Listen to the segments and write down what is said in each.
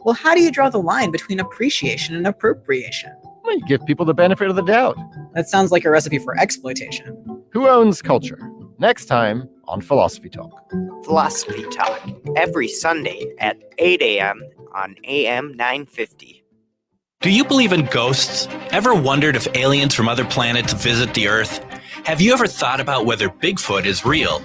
Well, how do you draw the line between appreciation and appropriation? Well, you give people the benefit of the doubt. That sounds like a recipe for exploitation. Who owns culture? Next time on Philosophy Talk. Philosophy Talk, every Sunday at 8 a.m. on AM 950. Do you believe in ghosts? Ever wondered if aliens from other planets visit the Earth? Have you ever thought about whether Bigfoot is real?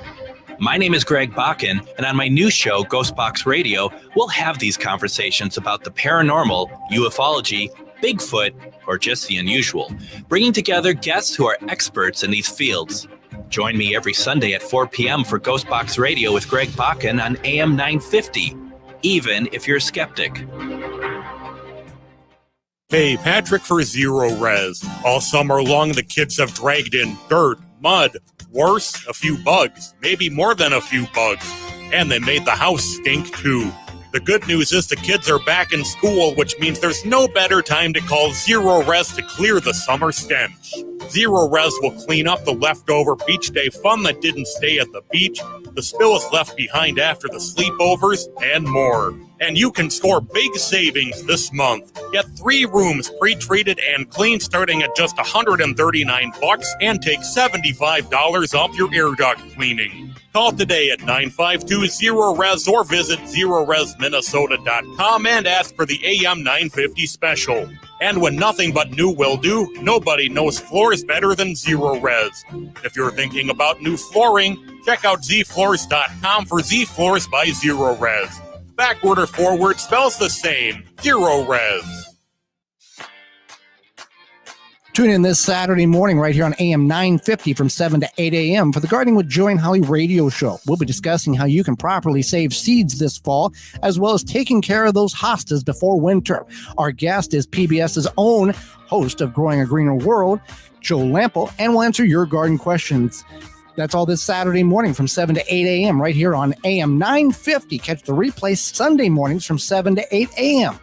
My name is Greg Bakken, and on my new show, Ghostbox Radio, we'll have these conversations about the paranormal, ufology, Bigfoot, or just the unusual, bringing together guests who are experts in these fields. Join me every Sunday at 4 p.m. for Ghostbox Radio with Greg Bakken on AM 950, even if you're a skeptic. Hey, Patrick for Zero Res. All summer long, the kids have dragged in dirt, mud, worse, a few bugs, maybe more than a few bugs, and they made the house stink too. The good news is the kids are back in school, which means there's no better time to call Zero Res to clear the summer stench. Zero Res will clean up the leftover beach day fun that didn't stay at the beach, the spills left behind after the sleepovers, and more. And you can score big savings this month. Get 3 rooms pre-treated and cleaned starting at just $139 and take $75 off your air duct cleaning. Call today at 952-ZERO-RES or visit ZeroResMinnesota.com and ask for the AM 950 special. And when nothing but new will do, nobody knows floors better than Zero Res. If you're thinking about new flooring, check out ZFloors.com for Z Floors by Zero Res. Backward or forward spells the same. Zero Res. Tune in this Saturday morning right here on AM 950 from 7 to 8 a.m. for the Gardening with Joy and Holly radio show. We'll be discussing how you can properly save seeds this fall, as well as taking care of those hostas before winter. Our guest is PBS's own host of Growing a Greener World, Joe Lampo, and we'll answer your garden questions. That's all this Saturday morning from 7 to 8 a.m. right here on AM 950. Catch the replay Sunday mornings from 7 to 8 a.m.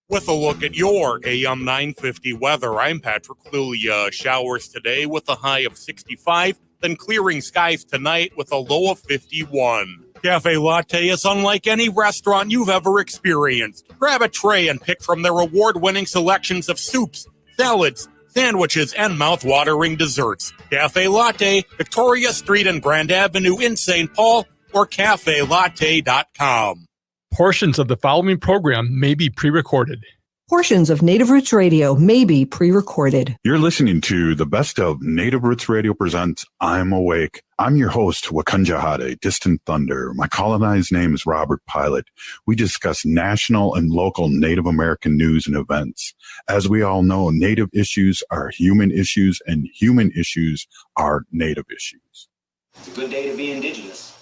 With a look at your AM 950 weather, I'm Patrick Lulia. Showers today with a high of 65, then clearing skies tonight with a low of 51. Cafe Latte is unlike any restaurant you've ever experienced. Grab a tray and pick from their award-winning selections of soups, salads, sandwiches, and mouth-watering desserts. Cafe Latte, Victoria Street and Grand Avenue in St. Paul, or cafelatte.com. Portions of the following program may be pre-recorded. Portions of Native Roots Radio may be pre-recorded. You're listening to the best of Native Roots Radio presents I'm Awake. I'm your host, Wakanja Hade, Distant Thunder. My colonized name is Robert Pilot. We discuss national and local Native American news and events. As we all know, Native issues are human issues, and human issues are Native issues. It's a good day to be Indigenous.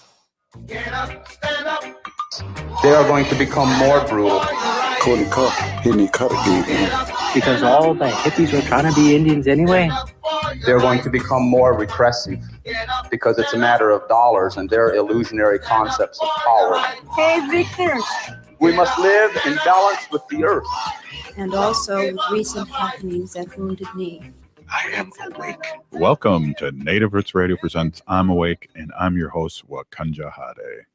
Get up, stand up. They are going to become more brutal. Because all the hippies are trying to be Indians anyway. They're going to become more repressive because it's a matter of dollars and their illusionary concepts of power. Hey, Victor. We must live in balance with the earth. And also with recent happenings at Wounded Knee. I am awake. Welcome to Native Roots Radio presents I'm Awake, and I'm your host, Wakanja Hade.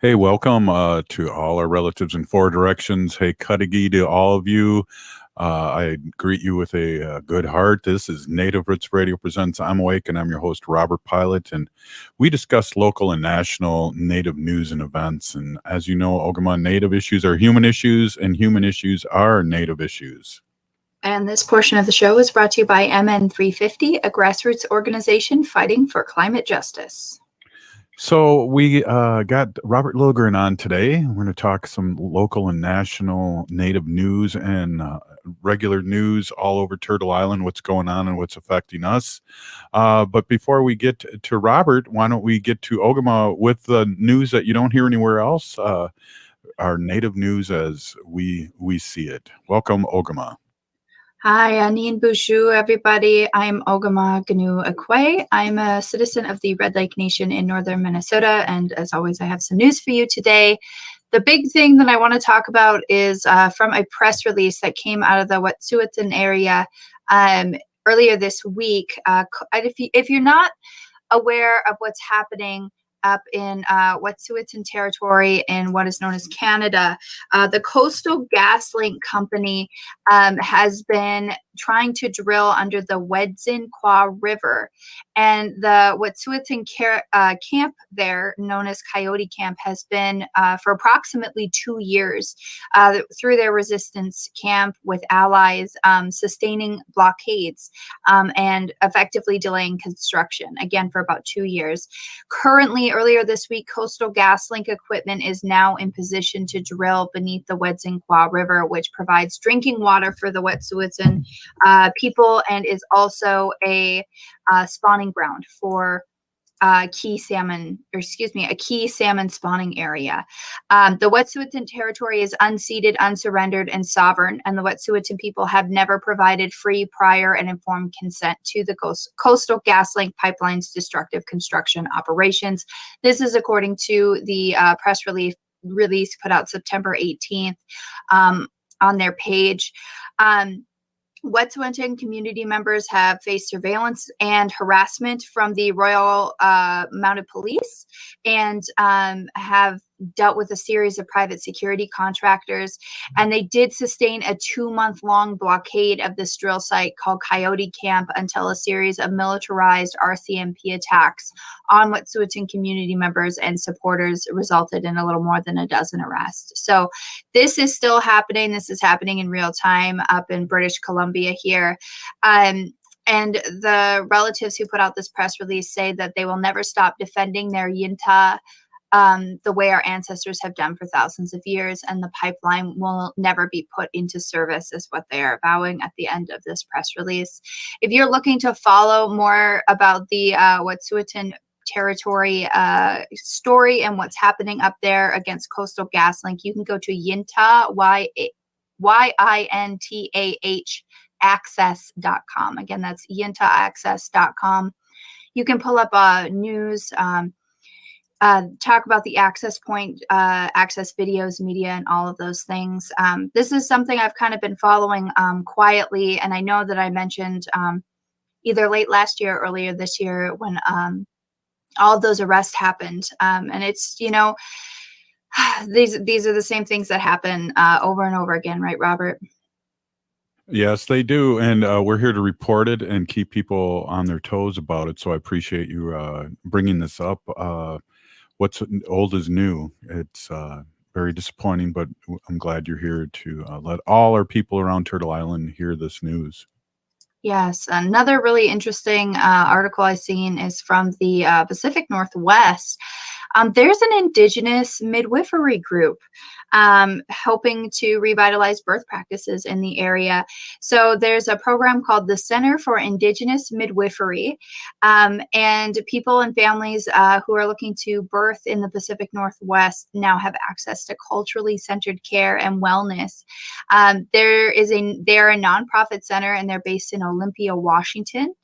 Hey, welcome to all our relatives in 4 directions. Hey, Cudahy to all of you. I greet you with a good heart. This is Native Roots Radio presents I'm Awake, and I'm your host, Robert Pilot. And we discuss local and national Native news and events. And as you know, Ogama, Native issues are human issues, and human issues are Native issues. And this portion of the show is brought to you by MN350, a grassroots organization fighting for climate justice. So we got Robert Lilligren on today. We're going to talk some local and national Native news and regular news all over Turtle Island, what's going on and what's affecting us. But before we get to Robert, why don't we get to Ogama with the news that you don't hear anywhere else, our Native news as we see it. Welcome, Ogama. Hi, Anin Bushu, everybody. I'm Ogama Gnu Akwe. I'm a citizen of the Red Lake Nation in northern Minnesota, and as always, I have some news for you today. The big thing that I want to talk about is from a press release that came out of the Wet'suwet'en area earlier this week. If you're not aware of what's happening up in Wet'suwet'en Territory in what is known as Canada. The Coastal GasLink Company has been trying to drill under the Wedzin-Kwa River. And the Wet'suwet'en camp there, known as Coyote Camp, has been for approximately 2 years through their resistance camp with allies, sustaining blockades and effectively delaying construction, again, for about 2 years. Currently, earlier this week, Coastal GasLink equipment is now in position to drill beneath the Wedzin-Kwa River, which provides drinking water for the Wet'suwet'en people and is also a spawning ground for a key salmon spawning area. The Wet'suwet'en Territory is unceded, unsurrendered, and sovereign, and the Wet'suwet'en people have never provided free, prior, and informed consent to the Coastal GasLink Pipeline's destructive construction operations. This is according to the press release put out September 18th on their page. Wet'suwet'en community members have faced surveillance and harassment from the Royal Mounted Police and have dealt with a series of private security contractors. And they did sustain a 2-month-long blockade of this drill site called Coyote Camp until a series of militarized RCMP attacks on Wet'suwet'en community members and supporters resulted in a little more than a dozen arrests. So this is still happening. This is happening in real time up in British Columbia here. And the relatives who put out this press release say that they will never stop defending their Yintah the way our ancestors have done for thousands of years, and the pipeline will never be put into service, is what they are vowing at the end of this press release. If you're looking to follow more about the Wet'suwet'en Territory story and what's happening up there against Coastal GasLink, you can go to Yintah, YINTAH access.com. Again, that's yintahaccess.com. You can pull up news, talk about the access point, access videos, media, and all of those things. This is something I've kind of been following quietly, and I know that I mentioned either late last year or earlier this year when all of those arrests happened. And it's, these are the same things that happen over and over again, right, Robert? Yes, they do. And we're here to report it and keep people on their toes about it. So I appreciate you bringing this up. What's old is new. It's very disappointing, but I'm glad you're here to let all our people around Turtle Island hear this news. Yes. Another really interesting article I've seen is from the Pacific Northwest. There's an Indigenous midwifery group helping to revitalize birth practices in the area. So there's a program called the Center for Indigenous Midwifery, and people and families who are looking to birth in the Pacific Northwest now have access to culturally centered care and wellness. They're a nonprofit center, and they're based in Olympia, Washington,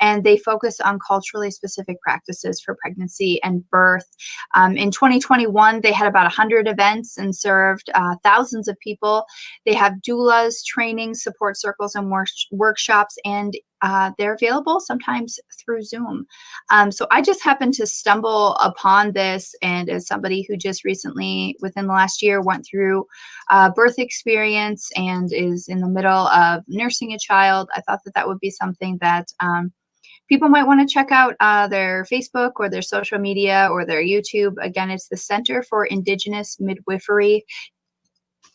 and they focus on culturally specific practices for pregnancy and birth. In 2021, they had about 100 events and served thousands of people. They have doulas, training, support circles, and workshops, and they're available sometimes through Zoom. So I just happened to stumble upon this, and as somebody who just recently, within the last year, went through birth experience and is in the middle of nursing a child, I thought that that would be something that people might want to check out their Facebook or their social media or their YouTube. Again, it's the Center for Indigenous Midwifery.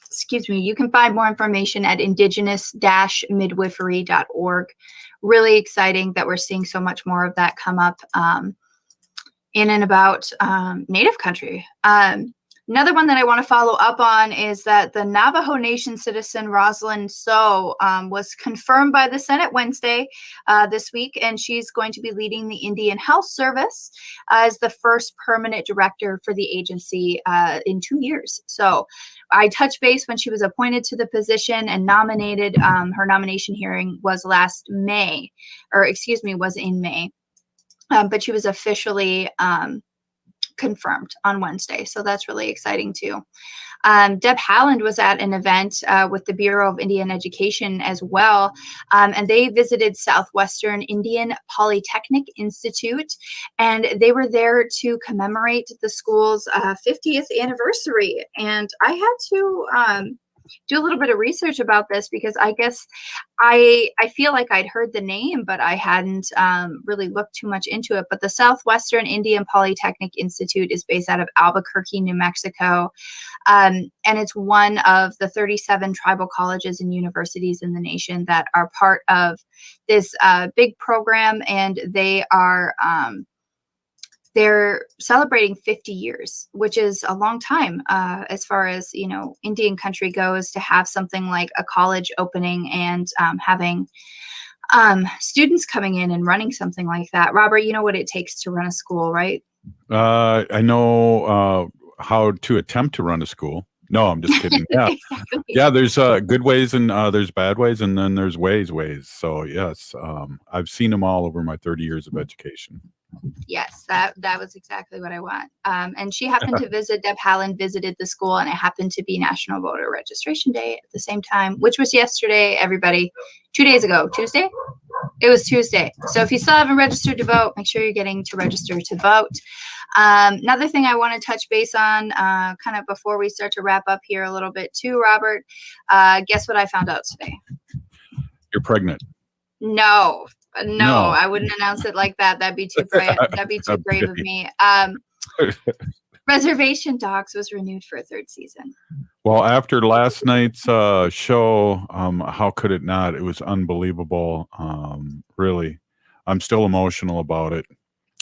Excuse me. You can find more information at indigenous-midwifery.org. Really exciting that we're seeing so much more of that come up in and about Native country. Another one that I want to follow up on is that the Navajo Nation citizen Rosalind So was confirmed by the Senate Wednesday this week, and she's going to be leading the Indian Health Service as the first permanent director for the agency in 2 years. So I touched base when she was appointed to the position and nominated. Her nomination hearing was was in May, but she was officially confirmed on Wednesday. So that's really exciting too. Deb Haaland was at an event with the Bureau of Indian Education as well, and they visited Southwestern Indian Polytechnic Institute, and they were there to commemorate the school's 50th anniversary. And I had to do a little bit of research about this because I guess I feel like I'd heard the name, but I hadn't really looked too much into it. But the Southwestern Indian Polytechnic Institute is based out of Albuquerque, New Mexico. And it's one of the 37 tribal colleges and universities in the nation that are part of this big program. And they are they're celebrating 50 years, which is a long time as far as, Indian country goes, to have something like a college opening and having students coming in and running something like that. Robert, you know what it takes to run a school, right? I know how to attempt to run a school. No, I'm just kidding. Yeah. Yeah, there's good ways and there's bad ways, and then there's ways. So yes, I've seen them all over my 30 years of education. Yes, that was exactly what I want. And she happened to visit, Deb Haaland visited the school, and it happened to be National Voter Registration Day at the same time, which was yesterday, everybody, 2 days ago, Tuesday? It was Tuesday. So if you still haven't registered to vote, make sure you're getting to register to vote. Another thing I want to touch base on kind of before we start to wrap up here a little bit too, Robert, guess what I found out today? You're pregnant. No, I wouldn't announce it like that. That'd be too brave. That'd be too brave of me. Reservation Dogs was renewed for a 3rd season. Well, after last night's show, how could it not? It was unbelievable. Really, I'm still emotional about it.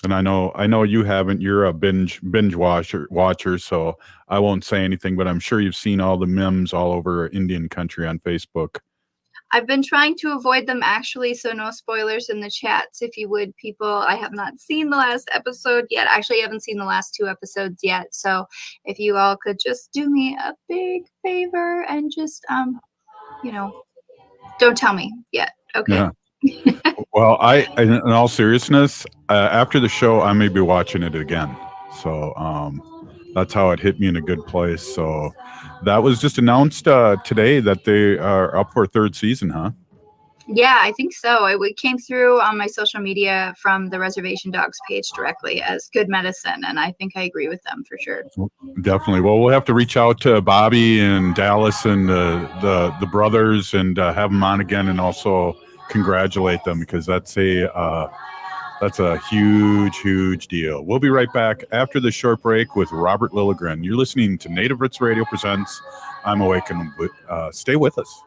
And I know you haven't. You're a binge watcher, so I won't say anything. But I'm sure you've seen all the memes all over Indian country on Facebook. I've been trying to avoid them, actually, so no spoilers in the chats, if you would, people. I have not seen the last episode yet. Actually, I haven't seen the last 2 episodes yet. So if you all could just do me a big favor and just, don't tell me yet. Okay. Yeah. Well, in all seriousness, after the show, I may be watching it again. So that's how it hit me in a good place. So that was just announced today that they are up for a 3rd season, huh? Yeah, I think so. It came through on my social media from the Reservation Dogs page directly as good medicine, and I think I agree with them for sure. Definitely. Well, we'll have to reach out to Bobby and Dallas and the brothers and have them on again, and also congratulate them, because that's a huge deal. We'll be right back after the short break with Robert Lilligren. You're listening to Native Roots Radio presents I'm Awake, and stay with us.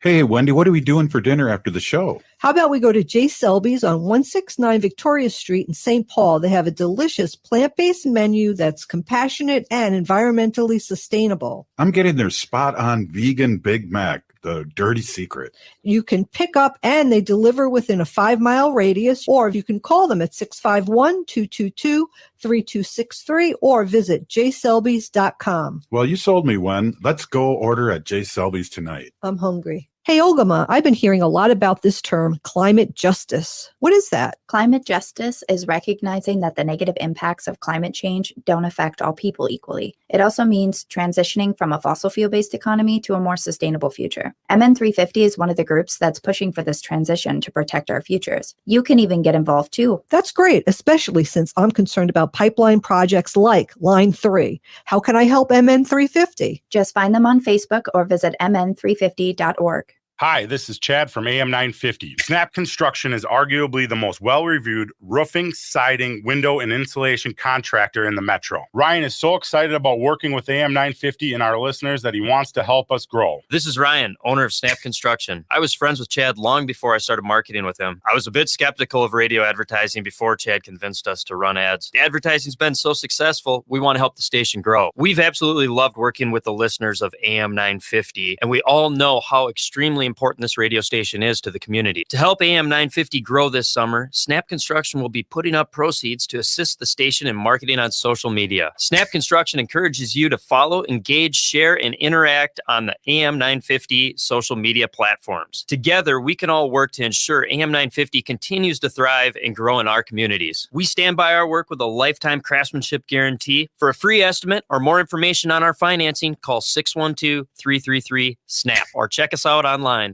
Hey, Wendy, what are we doing for dinner after the show? How about we go to J. Selby's on 169 Victoria Street in St. Paul? They have a delicious plant-based menu that's compassionate and environmentally sustainable. I'm getting their spot-on vegan Big Mac, the dirty secret. You can pick up and they deliver within a 5-mile radius, or you can call them at 651-222-3263 or visit jselbys.com. Well, you sold me, Wen. Let's go order at J. Selby's tonight. I'm hungry. Hey, Ogama, I've been hearing a lot about this term, climate justice. What is that? Climate justice is recognizing that the negative impacts of climate change don't affect all people equally. It also means transitioning from a fossil fuel-based economy to a more sustainable future. MN350 is one of the groups that's pushing for this transition to protect our futures. You can even get involved too. That's great, especially since I'm concerned about pipeline projects like Line 3. How can I help MN350? Just find them on Facebook or visit mn350.org. Hi, this is Chad from AM 950. Snap Construction is arguably the most well-reviewed roofing, siding, window, and insulation contractor in the metro. Ryan is so excited about working with AM 950 and our listeners that he wants to help us grow. This is Ryan, owner of Snap Construction. I was friends with Chad long before I started marketing with him. I was a bit skeptical of radio advertising before Chad convinced us to run ads. The advertising's been so successful, we want to help the station grow. We've absolutely loved working with the listeners of AM 950, and we all know how extremely extremely important this radio station is to the community. To help AM 950 grow this summer, Snap Construction will be putting up proceeds to assist the station in marketing on social media. Snap Construction encourages you to follow, engage, share, and interact on the AM 950 social media platforms. Together, we can all work to ensure AM 950 continues to thrive and grow in our communities. We stand by our work with a lifetime craftsmanship guarantee. For a free estimate or more information on our financing, call 612-333-SNAP or check us out online.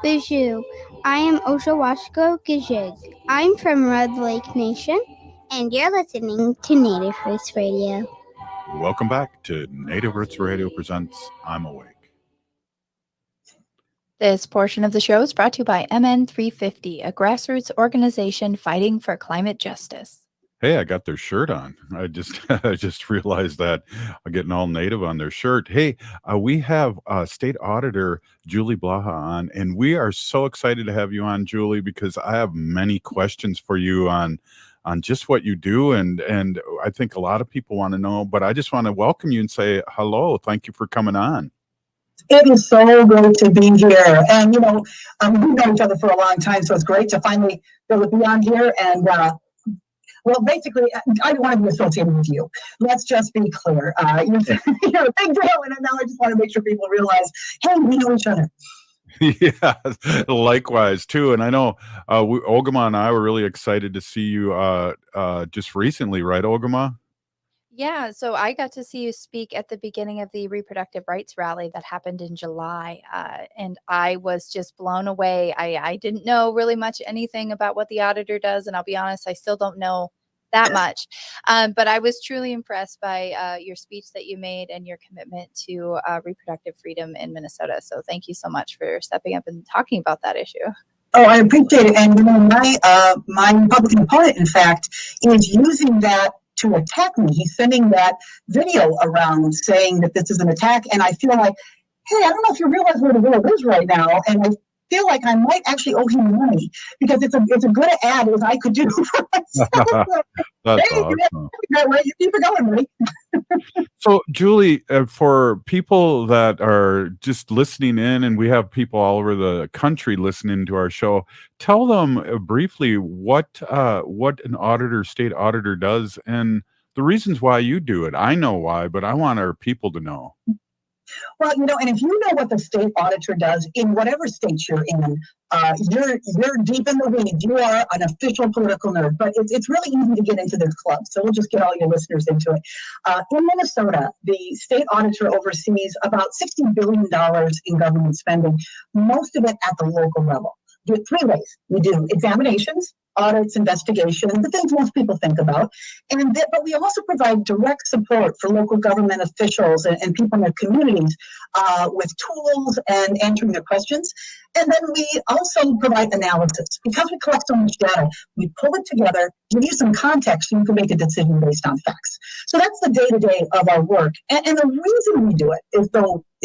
Bonjour, I am Oshawashko Gajig. I'm from Red Lake Nation, and you're listening to Native Roots Radio. Welcome back to Native Roots Radio presents I'm Awake. This portion of the show is brought to you by MN350, a grassroots organization fighting for climate justice. Hey, I got their shirt on. I just realized that I'm getting all native on their shirt. Hey, we have State Auditor Julie Blaha on, and we are so excited to have you on, Julie, because I have many questions for you on just what you do, and I think a lot of people want to know, but I just want to welcome you and say hello. Thank you for coming on. It is so great to be here. And, we've known each other for a long time, so it's great to finally be able to be on here. And, well, basically, I don't want to be associated with you. Let's just be clear. You're a big deal, and now I just want to make sure people realize, hey, we know each other. Yeah, likewise, too. And I know Ogama and I were really excited to see you just recently, right, Ogama? Yeah, so I got to see you speak at the beginning of the reproductive rights rally that happened in July, and I was just blown away. I didn't know really much anything about what the auditor does, and I'll be honest, I still don't know that much. But I was truly impressed by your speech that you made and your commitment to reproductive freedom in Minnesota. So thank you so much for stepping up and talking about that issue. Oh, I appreciate it. And my Republican opponent, in fact, is using that to attack me. He's sending that video around saying that this is an attack, and I feel like, hey, I don't know if you realize where the world is right now, and I feel like I might actually owe him money because it's a good ad as I could do for myself. That's hey, awesome. That way, you keep it going, buddy. So, Julie, for people that are just listening in, and we have people all over the country listening to our show, tell them briefly what an state auditor does and the reasons why you do it. I know why, but I want our people to know. Well, and if you know what the state auditor does in whatever state you're in, you're deep in the weeds. You are an official political nerd, but it's really easy to get into this club. So we'll just get all your listeners into it. In Minnesota, the state auditor oversees about $60 billion in government spending, most of it at the local level. Do it three ways. We do examinations, audits, investigations, the things most people think about. But we also provide direct support for local government officials and people in their communities with tools and answering their questions. And then we also provide analysis. Because we collect so much data, we pull it together, give you some context so you can make a decision based on facts. So that's the day-to-day of our work. And the reason we do it is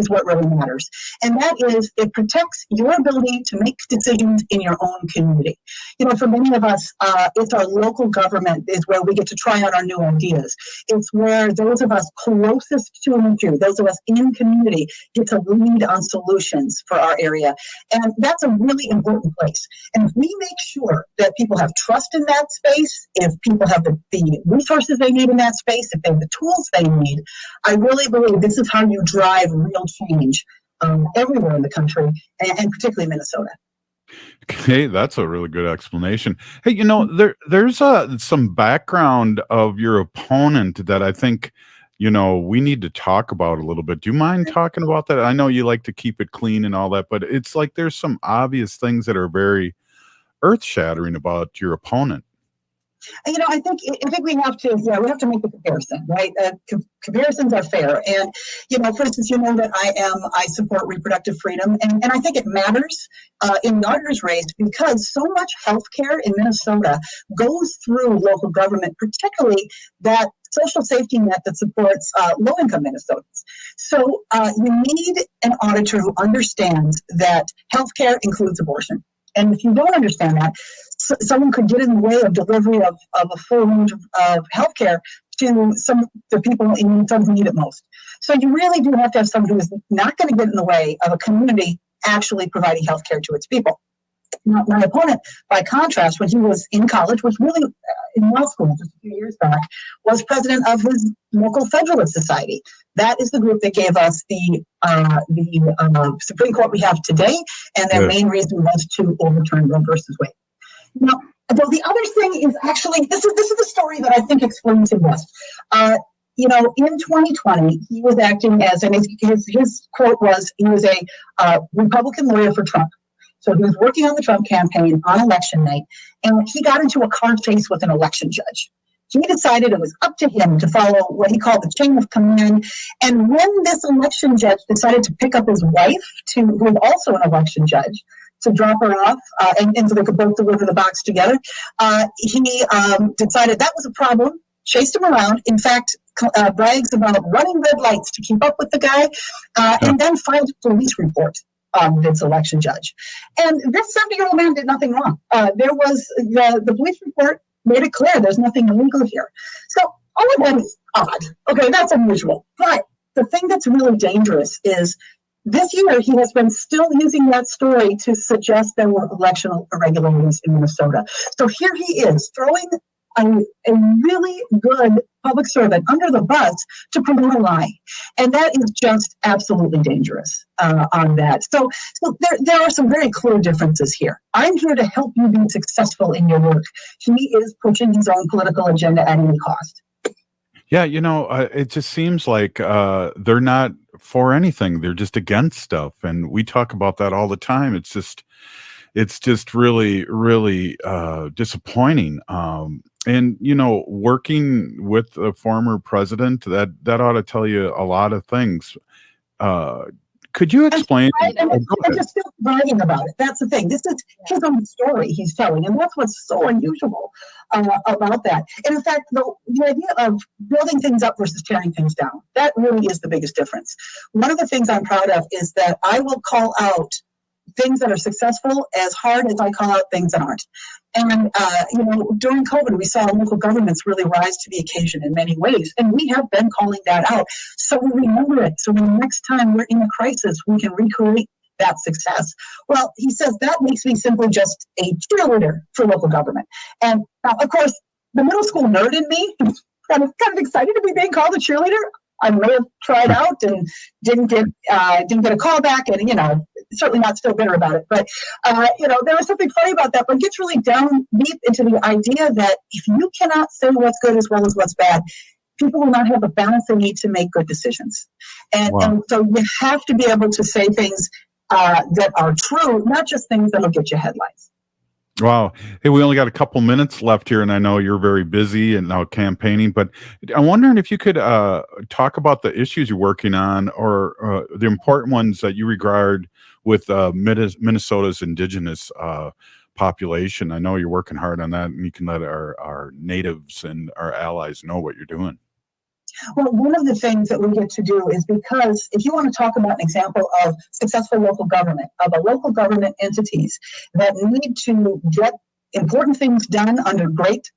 what really matters. And that is it protects your ability to make decisions in your own community. For many of us, it's our local government is where we get to try out our new ideas. It's where those of us closest to an issue, those of us in community, get to lead on solutions for our area. And that's a really important place. And if we make sure that people have trust in that space, if people have the resources they need in that space, if they have the tools they need, I really believe this is how you drive real change everywhere in the country, and particularly Minnesota. Okay, that's a really good explanation. Hey, there's some background of your opponent that I think, we need to talk about a little bit. Do you mind talking about that? I know you like to keep it clean and all that, but it's like there's some obvious things that are very earth-shattering about your opponent. I think we have to make the comparison, right? Comparisons are fair. And, for instance, that I support reproductive freedom. And I think it matters in the auditor's race because so much healthcare in Minnesota goes through local government, particularly that social safety net that supports low-income Minnesotans. So you need an auditor who understands that healthcare includes abortion. And if you don't understand that, someone could get in the way of delivery of a full range of healthcare to the people in some who need it most. So you really do have to have someone who is not going to get in the way of a community actually providing health care to its people. Now, my opponent, by contrast, when he was in college, was really in law school just a few years back, was president of his local Federalist Society. That is the group that gave us the Supreme Court we have today, and their main reason was to overturn Roe versus Wade. Now, though the other thing is actually, this is the story that I think explains it best. In 2020, he was acting as, and his quote was, he was a Republican lawyer for Trump. So he was working on the Trump campaign on election night, and he got into a car chase with an election judge. He decided it was up to him to follow what he called the chain of command. And when this election judge decided to pick up his wife, who was also an election judge, to drop her off, and so they could both deliver the box together, he decided that was a problem, chased him around, in fact, brags about running red lights to keep up with the guy, and then filed a police report on this election judge. And this 70-year-old man did nothing wrong. There was the police report made it clear there's nothing illegal here. So all of that is odd. Okay, that's unusual. But the thing that's really dangerous is this year he has been still using that story to suggest there were election irregularities in Minnesota. So here he is throwing a really good public servant under the bus to promote a lie. And that is just absolutely dangerous on that. So there are some very clear differences here. I'm here to help you be successful in your work. He is pushing his own political agenda at any cost. Yeah, it just seems like they're not for anything. They're just against stuff. And we talk about that all the time. It's just really, really disappointing. And, working with a former president, that ought to tell you a lot of things. Could you explain? And just still bragging about it. That's the thing. This is his own story he's telling. And that's what's so unusual about that. And in fact, the idea of building things up versus tearing things down, that really is the biggest difference. One of the things I'm proud of is that I will call out things that are successful as hard as I call out things that aren't. And, during COVID, we saw local governments really rise to the occasion in many ways. And we have been calling that out. So we remember it. So when the next time we're in a crisis, we can recreate that success. Well, he says that makes me simply just a cheerleader for local government. And of course, the middle school nerd in me is kind of excited to be being called a cheerleader. I may have tried out and didn't get a call back, and certainly not still bitter about it. But there was something funny about that. But it gets really down deep into the idea that if you cannot say what's good as well as what's bad, people will not have the balance they need to make good decisions. And so you have to be able to say things that are true, not just things that'll get you headlines. Wow. Hey, we only got a couple minutes left here, and I know you're very busy and now campaigning, but I'm wondering if you could talk about the issues you're working on, or the important ones that you regard with Minnesota's indigenous population. I know you're working hard on that, and you can let our natives and our allies know what you're doing. Well, one of the things that we get to do is, because if you want to talk about an example of successful local government, of a local government entities that need to get important things done under great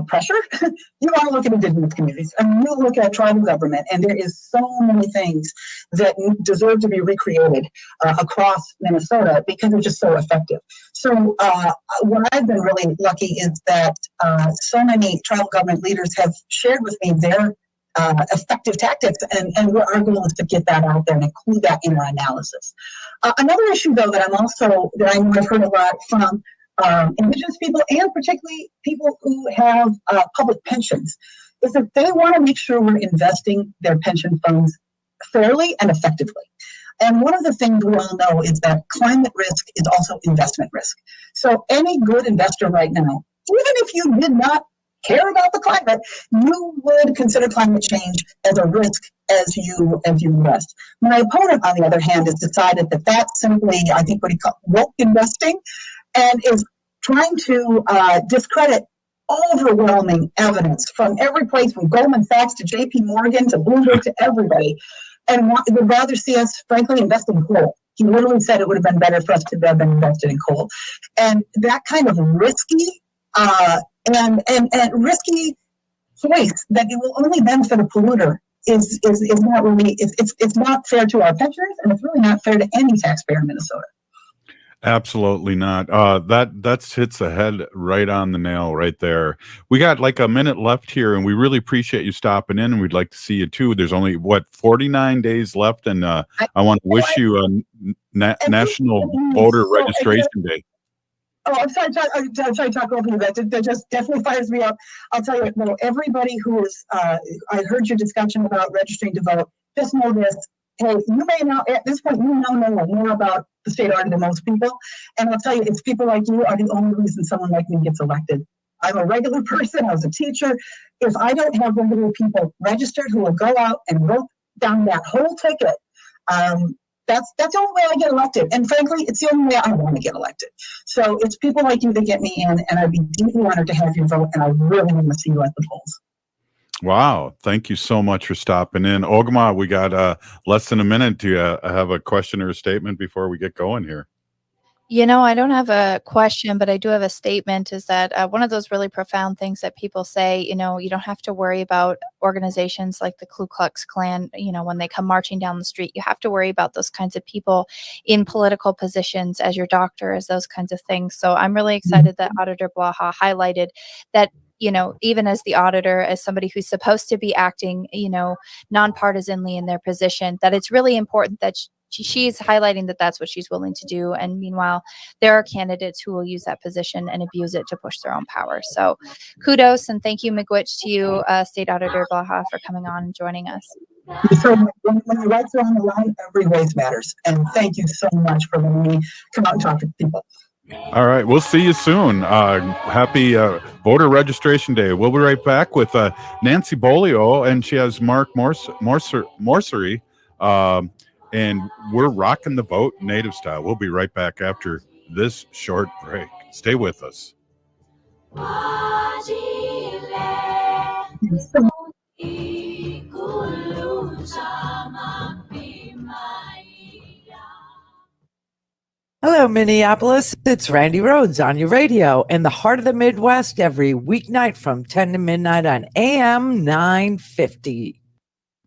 pressure, you want to look at indigenous communities, and you look at tribal government, and there is so many things that deserve to be recreated across Minnesota because they're just so effective. So what I've been really lucky is that so many tribal government leaders have shared with me their effective tactics, and our goal is to get that out there and include that in our analysis. Another issue, though, that I've heard a lot from indigenous people, and particularly people who have public pensions, is that they want to make sure we're investing their pension funds fairly and effectively. And one of the things we all know is that climate risk is also investment risk. So any good investor right now, even if you did not care about the climate, you would consider climate change as a risk as you invest. My opponent, on the other hand, has decided that that's simply, I think, what he calls woke investing, and is trying to discredit overwhelming evidence from every place, from Goldman Sachs to JP Morgan to Bloomberg to everybody, and would rather see us, frankly, invest in coal. He literally said it would have been better for us to have been invested in coal. And that kind of risky and risky choice that it will only benefit a polluter is not really, it's not fair to our pensioners, and it's really not fair to any taxpayer in Minnesota. Absolutely not. That hits the head right on the nail right there. We got like a minute left here, and we really appreciate you stopping in, and we'd like to see you too. There's only 49 days left, and I want to wish you a National Voter Registration Day. Oh, I'm sorry to talk over you. That just definitely fires me up. I'll tell you, everybody who is, I heard your discussion about registering to vote. Just know this. Hey, you may now, at this point, you know more about the state auditor than most people. And I'll tell you, it's people like you are the only reason someone like me gets elected. I'm a regular person. I was a teacher. If I don't have regular people registered who will go out and wrote down that whole ticket, that's the only way I get elected. And frankly, it's the only way I want to get elected. So it's people like you that get me in, and I'd be deeply honored to have your vote, and I really want to see you at the polls. Wow. Thank you so much for stopping in. Ogama, we got less than a minute. Do you have a question or a statement before we get going here? I don't have a question, but I do have a statement, is that one of those really profound things that people say, you don't have to worry about organizations like the Ku Klux Klan, when they come marching down the street. You have to worry about those kinds of people in political positions as your doctor, as those kinds of things. So I'm really excited that Auditor Blaha highlighted that, even as the auditor, as somebody who's supposed to be acting, nonpartisanly in their position, that it's really important that she's highlighting that that's what she's willing to do. And meanwhile, there are candidates who will use that position and abuse it to push their own power. So kudos and thank you, miigwech, to you, State Auditor Blaha, for coming on and joining us. So when your rights are on the line, every race matters. And thank you so much for letting me come out and talk to people. All right. We'll see you soon. Happy Voter Registration Day. We'll be right back with Nancy Bolio, and she has Mark Morsery. And we're rocking the vote native style. We'll be right back after this short break. Stay with us. Hello, Minneapolis. It's Randy Rhodes on your radio in the heart of the Midwest every weeknight from 10 to midnight on AM 950.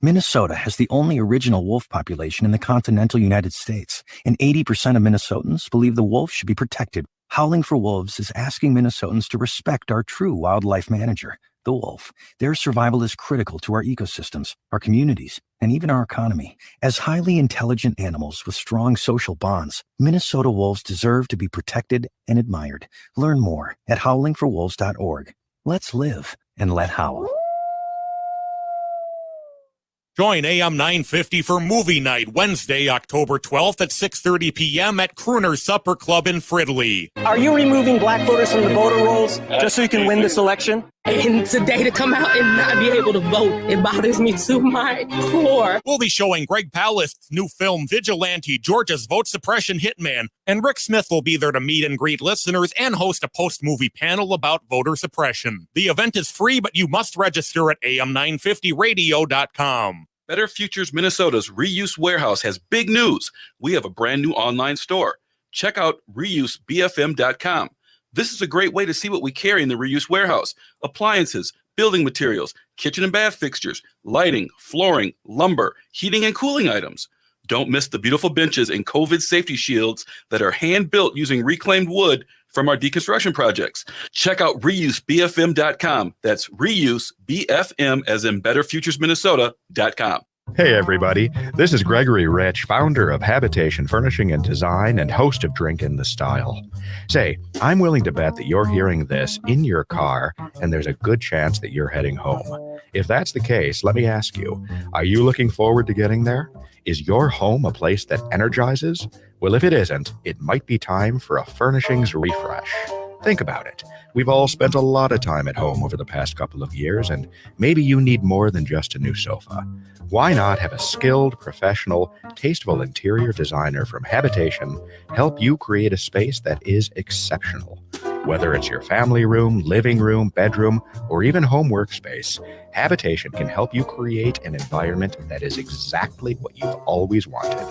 Minnesota has the only original wolf population in the continental United States, and 80% of Minnesotans believe the wolf should be protected. Howling for Wolves is asking Minnesotans to respect our true wildlife manager, the wolf. Their survival is critical to our ecosystems, our communities, and even our economy. As highly intelligent animals with strong social bonds, Minnesota wolves deserve to be protected and admired. Learn more at howlingforwolves.org. Let's live and let howl. Join AM 950 for movie night Wednesday, October 12th at 6:30 p.m. at Crooner's Supper Club in Fridley. Are you removing black voters from the voter rolls just so you can win this election? And today to come out and not be able to vote, it bothers me to my core. We'll be showing Greg Palast's new film, Vigilante, Georgia's Vote Suppression Hitman, and Rick Smith will be there to meet and greet listeners and host a post-movie panel about voter suppression. The event is free, but you must register at am950radio.com. Better Futures Minnesota's Reuse Warehouse has big news. We have a brand new online store. Check out reusebfm.com. This is a great way to see what we carry in the Reuse Warehouse: appliances, building materials, kitchen and bath fixtures, lighting, flooring, lumber, heating and cooling items. Don't miss the beautiful benches and COVID safety shields that are hand-built using reclaimed wood from our deconstruction projects. Check out reusebfm.com. That's reusebfm, as in betterfuturesminnesota.com. Hey everybody, this is Gregory Rich, founder of Habitation Furnishing and Design and host of Drink in the Style. Say, I'm willing to bet that you're hearing this in your car and there's a good chance that you're heading home. If that's the case, let me ask you, are you looking forward to getting there? Is your home a place that energizes? Well, if it isn't, it might be time for a furnishings refresh. Think about it. We've all spent a lot of time at home over the past couple of years, and maybe you need more than just a new sofa. Why not have a skilled, professional, tasteful interior designer from Habitation help you create a space that is exceptional? Whether it's your family room, living room, bedroom, or even home workspace, Habitation can help you create an environment that is exactly what you've always wanted.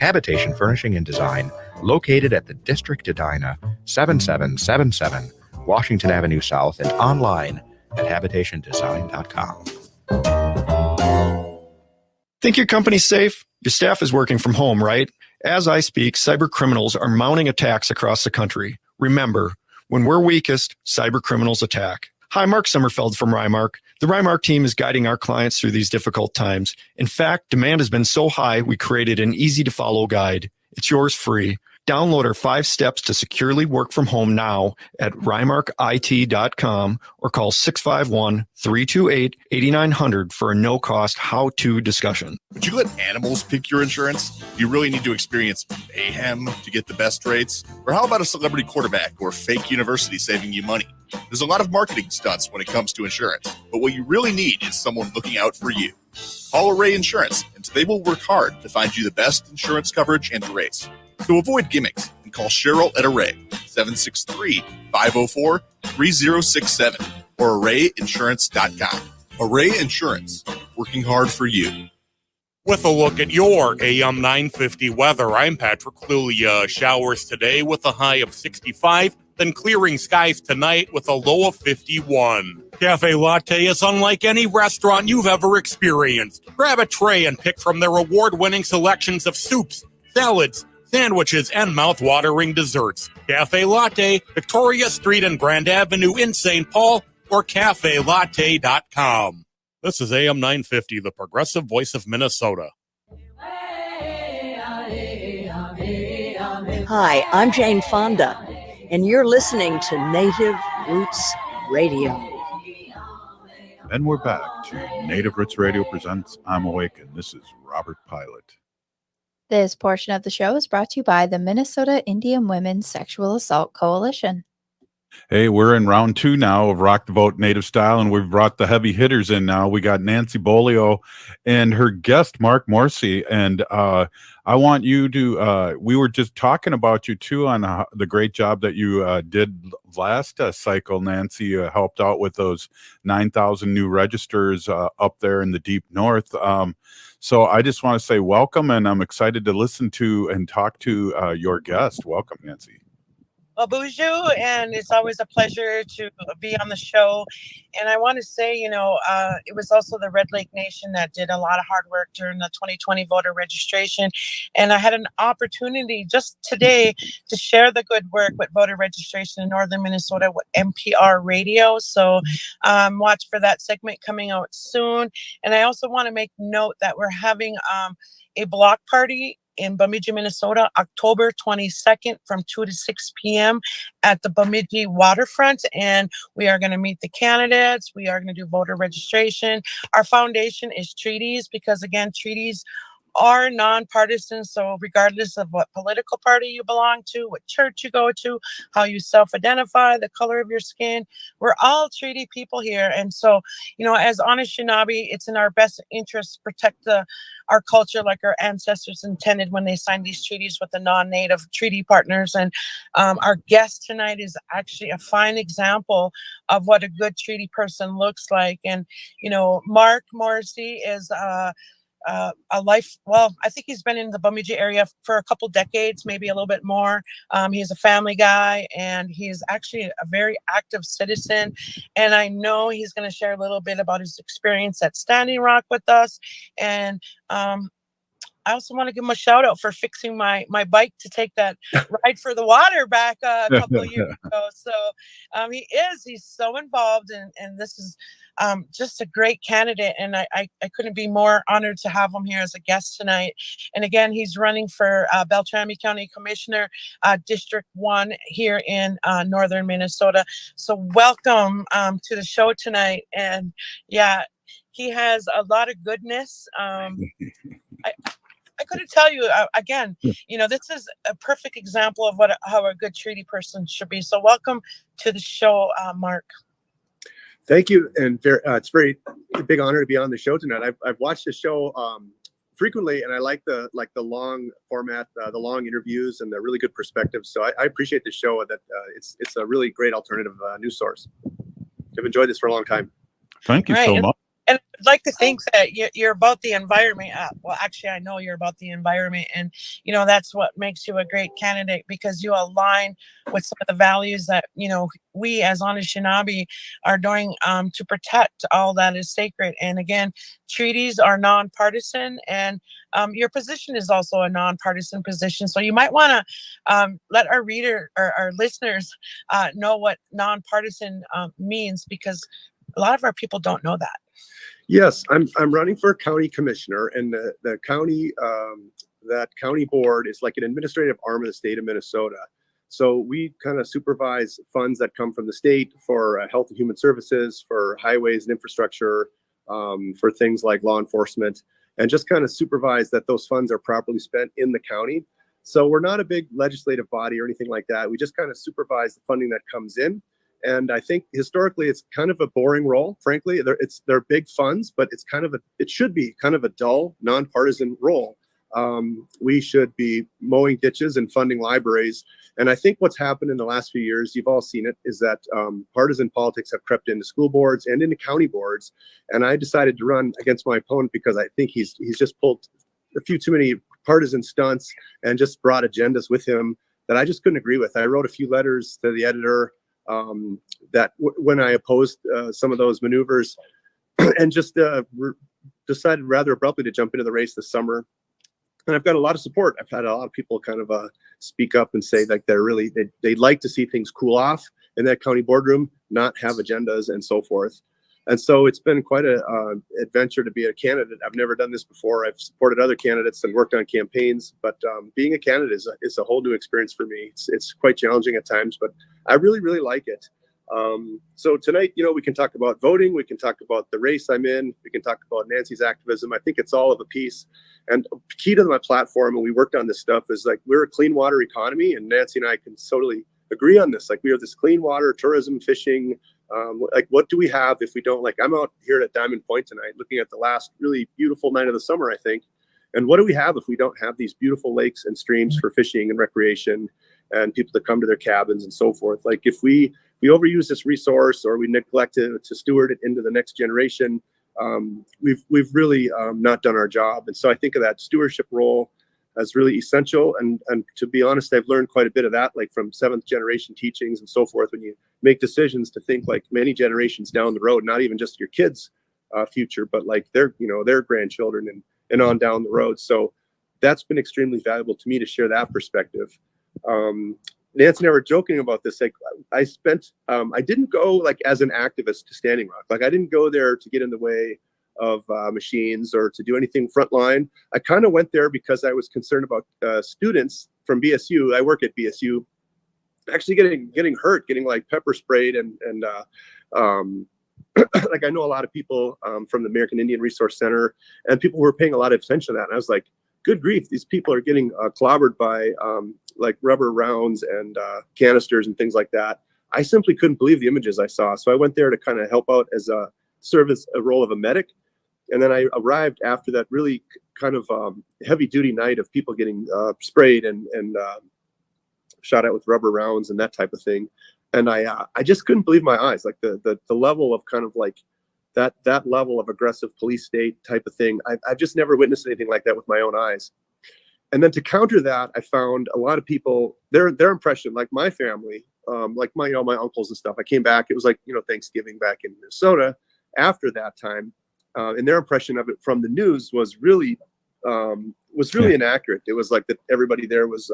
Habitation Furnishing and Design, located at the District Edina, 7777 Washington Avenue South, and online at habitationdesign.com. Think your company's safe? Your staff is working from home, right? As I speak, cyber criminals are mounting attacks across the country. Remember, when we're weakest, cyber criminals attack. Hi, Mark Sommerfeld from Rymark. The Rymark team is guiding our clients through these difficult times. In fact, demand has been so high, we created an easy-to-follow guide. It's yours free. Download our 5 steps to securely work from home now at rymarkit.com or call 651-328-8900 for a no-cost how-to discussion. Would you let animals pick your insurance? Do you really need to experience mayhem to get the best rates? Or how about a celebrity quarterback or fake university saving you money? There's a lot of marketing stunts when it comes to insurance, but what you really need is someone looking out for you. Call Array Insurance, and they will work hard to find you the best insurance coverage and rates. So avoid gimmicks and call Cheryl at Array, 763-504-3067 or arrayinsurance.com. Array Insurance, working hard for you. With a look at your AM 950 weather, I'm Patrick. Clearly showers today with a high of 65, then clearing skies tonight with a low of 51. Cafe Latte is unlike any restaurant you've ever experienced. Grab a tray and pick from their award-winning selections of soups, salads, sandwiches, and mouth-watering desserts. Cafe Latte, Victoria Street and Grand Avenue in St. Paul, or cafelatte.com. This is AM 950, the progressive voice of Minnesota. Hi, I'm Jane Fonda, and you're listening to Native Roots Radio. And we're back to Native Roots Radio presents I'm Awake, and this is Robert Pilot. This portion of the show is brought to you by the Minnesota Indian Women's Sexual Assault Coalition. Hey, we're in round 2 now of Rock the Vote Native Style, and we've brought the heavy hitters in now. We got Nancy Bolio and her guest, Mark Morrissey. And I want you to, we were just talking about you too on the great job that you did last cycle, Nancy. You helped out with those 9,000 new registers up there in the deep north. So I just want to say welcome, and I'm excited to listen to and talk to your guest. Welcome, Nancy. Well, bonjour, and it's always a pleasure to be on the show. And I want to say, it was also the Red Lake Nation that did a lot of hard work during the 2020 voter registration. And I had an opportunity just today to share the good work with voter registration in northern Minnesota with NPR Radio. So watch for that segment coming out soon. And I also want to make note that we're having a block party in Bemidji, Minnesota, October 22nd from 2 to 6 p.m. at the Bemidji waterfront. And we are going to meet the candidates. We are going to do voter registration. Our foundation is Treaties because, again, Treaties are nonpartisan. So regardless of what political party you belong to, what church you go to, how you self-identify, the color of your skin, we're all treaty people here. And so, as Anishinaabe, it's in our best interest to protect our culture like our ancestors intended when they signed these treaties with the non-native treaty partners. And our guest tonight is actually a fine example of what a good treaty person looks like. And, Mark Morrissey is I think he's been in the Bemidji area for a couple decades, maybe a little bit more. He's a family guy, and he's actually a very active citizen. And I know he's going to share a little bit about his experience at Standing Rock with us. And I also want to give him a shout out for fixing my bike to take that ride for the water back a couple of years ago. So he's so involved, and this is just a great candidate. And I couldn't be more honored to have him here as a guest tonight. And again, he's running for Beltrami County Commissioner, District 1 here in northern Minnesota. So welcome to the show tonight. And yeah, he has a lot of goodness. I couldn't tell you again. This is a perfect example of how a good treaty person should be. So welcome to the show, Mark. Thank you, and it's very big honor to be on the show tonight. I've watched the show frequently, and I like the long format, the long interviews, and the really good perspectives. So I appreciate the show. That it's a really great alternative news source. I've enjoyed this for a long time. Thank you so much. And I'd like to think that you're about the environment. Well, actually, I know you're about the environment, and that's what makes you a great candidate, because you align with some of the values that we as Anishinaabe are doing to protect all that is sacred. And again, treaties are nonpartisan, and your position is also a nonpartisan position. So you might want to let our reader or our listeners know what nonpartisan means, because a lot of our people don't know that. Yes, I'm running for county commissioner, and the county that county board is like an administrative arm of the state of Minnesota. So we kind of supervise funds that come from the state for health and human services, for highways and infrastructure, for things like law enforcement, and just kind of supervise that those funds are properly spent in the county. So we're not a big legislative body or anything like that. We just kind of supervise the funding that comes in. And I think historically it's kind of a boring role, frankly. They're big funds, but it should be kind of a dull, nonpartisan role. We should be mowing ditches and funding libraries. And I think what's happened in the last few years, you've all seen it, is that partisan politics have crept into school boards and into county boards. And I decided to run against my opponent because I think he's just pulled a few too many partisan stunts and just brought agendas with him that I just couldn't agree with. I wrote a few letters to the editor when I opposed some of those maneuvers, and just decided rather abruptly to jump into the race this summer. And I've got a lot of support. I've had a lot of people kind of speak up and say like they'd like to see things cool off in that county boardroom, not have agendas and so forth. And so it's been quite an adventure to be a candidate. I've never done this before. I've supported other candidates and worked on campaigns, but being a candidate is a whole new experience for me. It's quite challenging at times, but I really, really like it. So tonight, we can talk about voting. We can talk about the race I'm in. We can talk about Nancy's activism. I think it's all of a piece. And key to my platform, and we worked on this stuff, is like we're a clean water economy, and Nancy and I can totally agree on this. Like we are this clean water, tourism, fishing. Like what do we have if we don't? Like I'm out here at Diamond Point tonight looking at the last really beautiful night of the summer, I think. And what do we have if we don't have these beautiful lakes and streams for fishing and recreation and people to come to their cabins and so forth? Like if we overuse this resource or we neglect it to steward it into the next generation, we've really not done our job. And so I think of that stewardship role as really essential. And to be honest, I've learned quite a bit of that, like from 7th generation teachings and so forth, when you make decisions to think like many generations down the road, not even just your kids' future, but like their grandchildren and on down the road. So that's been extremely valuable to me to share that perspective. Nancy and I were joking about this. Like I didn't go like as an activist to Standing Rock. Like I didn't go there to get in the way of machines or to do anything frontline. I kind of went there because I was concerned about students from BSU. I work at BSU, actually getting hurt, getting like pepper sprayed and like I know a lot of people from the American Indian Resource Center, and people were paying a lot of attention to that. And I was like, good grief, these people are getting clobbered by like rubber rounds and canisters and things like that. I simply couldn't believe the images I saw. So I went there to kind of help out as serve as a role of a medic. And then I arrived after that really kind of heavy duty night of people getting sprayed and shot at with rubber rounds and that type of thing. And I just couldn't believe my eyes, like the level of kind of like that level of aggressive police state type of thing. I've just never witnessed anything like that with my own eyes. And then to counter that, I found a lot of people, their impression, like my family, like my uncles and stuff. I came back, it was like, Thanksgiving back in Minnesota after that time. And their impression of it from the news was really inaccurate. It was like that everybody there was,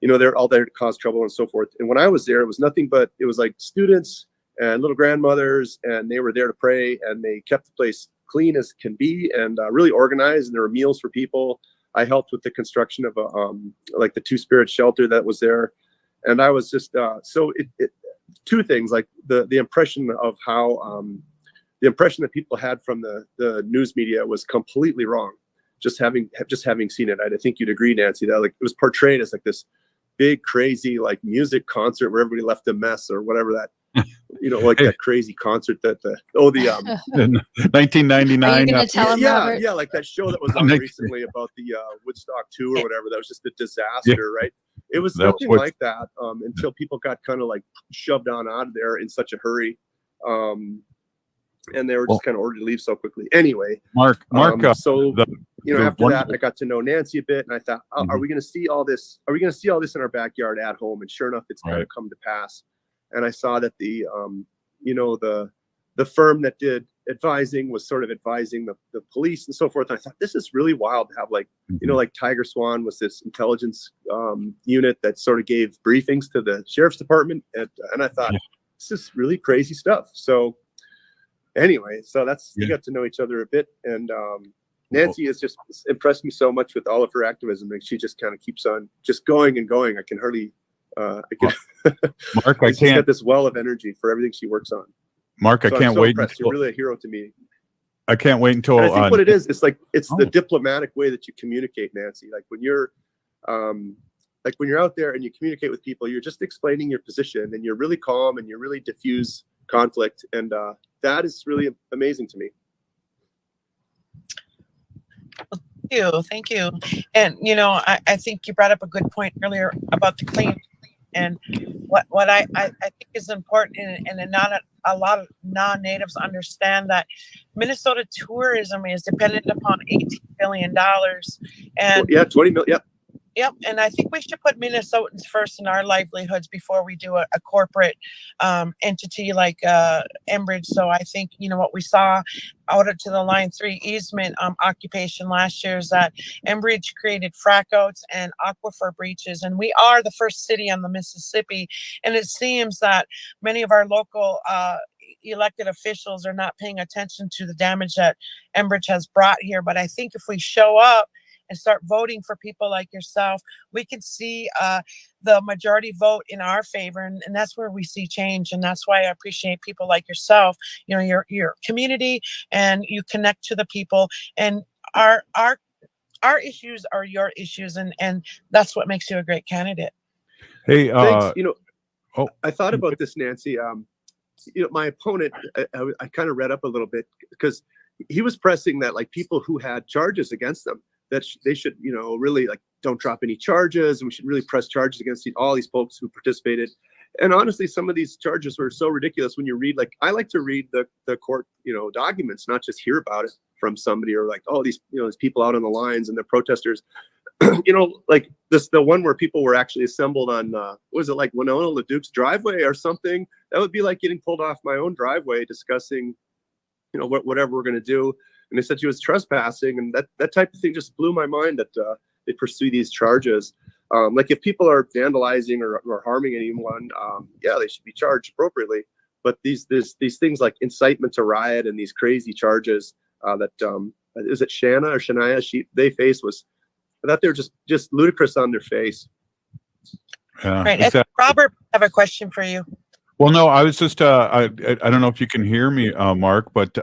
they're all there to cause trouble and so forth. And when I was there, it was nothing but, it was like students and little grandmothers, and they were there to pray, and they kept the place clean as can be and really organized. And there were meals for people. I helped with the construction of like the Two Spirit shelter that was there. And I was just, two things, like the impression of how, the impression that people had from the news media was completely wrong. Just having seen it, I think you'd agree, Nancy, that like it was portrayed as like this big, crazy, like music concert where everybody left a mess or whatever that, like that crazy concert that 1999. Are you gonna tell him, Robert? Yeah, like that show that was on recently about the Woodstock 2 or whatever. That was just a disaster, right? It was something like that until people got kind of like shoved on out of there in such a hurry. and they were just kind of ordered to leave so quickly. Anyway, Mark, so after that, I got to know Nancy a bit, and I thought, are we going to see all this? Are we going to see all this in our backyard at home? And sure enough, it's kind of come to pass. And I saw that the firm that did advising was sort of advising the police and so forth. And I thought, this is really wild to have like Tiger Swan was this intelligence unit that sort of gave briefings to the sheriff's department. And I thought, this is really crazy stuff. So anyway, we got to know each other a bit. And Nancy has just impressed me so much with all of her activism. And she just kind of keeps on just going and going. I can hardly, Mark, she's got this well of energy for everything she works on. Mark, I can't wait. You're really a hero to me. I can't wait until. And I think what it is, it's the diplomatic way that you communicate, Nancy. Like when you're out there and you communicate with people, you're just explaining your position, and you're really calm and you really diffuse conflict, and that is really amazing to me. Thank you. And I think you brought up a good point earlier about the clean. And what I think is important, and not a lot of non-natives understand that Minnesota tourism is dependent upon $18 billion. And 20 million. Yep. And I think we should put Minnesotans first in our livelihoods before we do a corporate entity like Enbridge. So I think, what we saw out to the Line 3 easement occupation last year is that Enbridge created frackouts and aquifer breaches. And we are the first city on the Mississippi. And it seems that many of our local elected officials are not paying attention to the damage that Enbridge has brought here. But I think if we show up and start voting for people like yourself, we can see the majority vote in our favor, and that's where we see change. And that's why I appreciate people like yourself. Your community, and you connect to the people, and our issues are your issues, and that's what makes you a great candidate. Hey, thanks. I thought about this, Nancy. My opponent, I kind of read up a little bit because he was pressing that like people who had charges against them, that they should, really like don't drop any charges, and we should really press charges against all these folks who participated. And honestly, some of these charges were so ridiculous when you read, like, I like to read the court, documents, not just hear about it from somebody, or like, oh, these people out on the lines and the protesters, like the one where people were actually assembled on, was it like Winona LaDuke's driveway or something? That would be like getting pulled off my own driveway discussing, whatever we're going to do. And they said she was trespassing, and that type of thing just blew my mind that they pursue these charges. Like if people are vandalizing or harming anyone, they should be charged appropriately. But these things like incitement to riot and these crazy charges that is it Shanna or Shania they faced, I thought they were just ludicrous on their face. Right. Exactly. Robert, I have a question for you. Well, no, I was just I don't know if you can hear me, Mark, but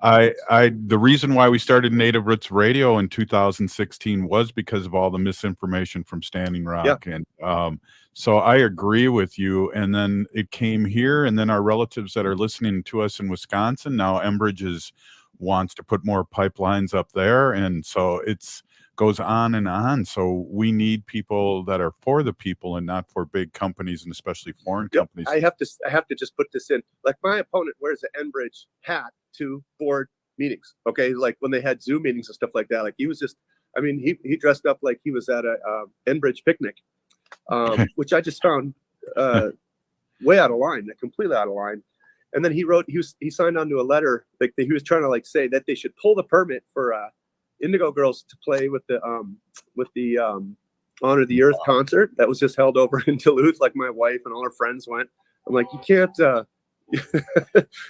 the reason why we started Native Roots Radio in 2016 was because of all the misinformation from Standing Rock. Yeah. And so I agree with you. And then it came here, and then our relatives that are listening to us in Wisconsin, now Enbridge wants to put more pipelines up there. And so goes on and on. So we need people that are for the people and not for big companies, and especially foreign companies. I have to just put this in. Like, my opponent wears an Enbridge hat to board meetings. Okay, like when they had Zoom meetings and stuff like that. Like he was just, he dressed up like he was at a Enbridge picnic, which I just found way out of line, completely out of line. And then he signed onto a letter like he was trying to say that they should pull the permit for Indigo Girls to play with the Honor the Earth concert that was just held over in Duluth. Like my wife and all her friends went. I'm like, you can't,